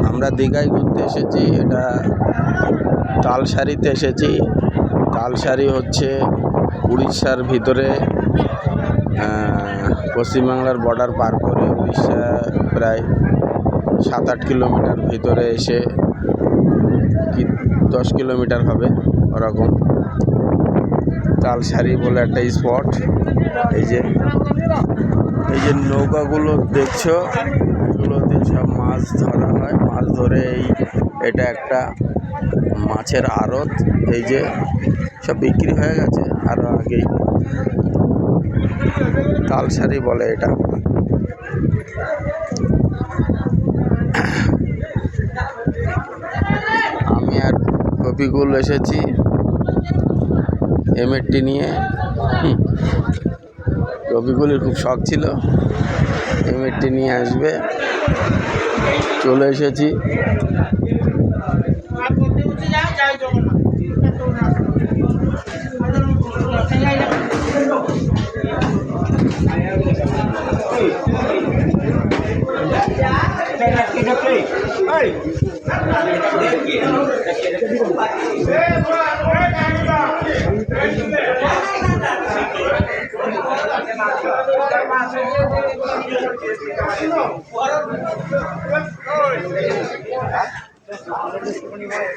আমরা দীঘায় ঘুরতে এসেছি। এটা তালসারিতে এসেছি। তালসারি হচ্ছে উড়িষ্যার ভিতরে, পশ্চিমবাংলার বর্ডার পার করে উড়িষ্যা প্রায় 7-8 কিলোমিটার ভিতরে এসে, কি 10 কিলোমিটার হবে ওরকম। তালসারি বলে একটা স্পট। এই যে নৌকাগুলো দেখছো, এগুলোতে সব মাছ ধরা হয়। মাছ ধরে এটা একটা মাছের আড়ত। এই যে সব বিক্রি হয়ে গেছে আরও আগেই। তালসারি বলে এটা। আমি আর কপিকুল এসেছি M80 নিয়ে। কপিকুলের খুব শখ ছিল M80 নিয়ে আসবে। চলে এসেছি।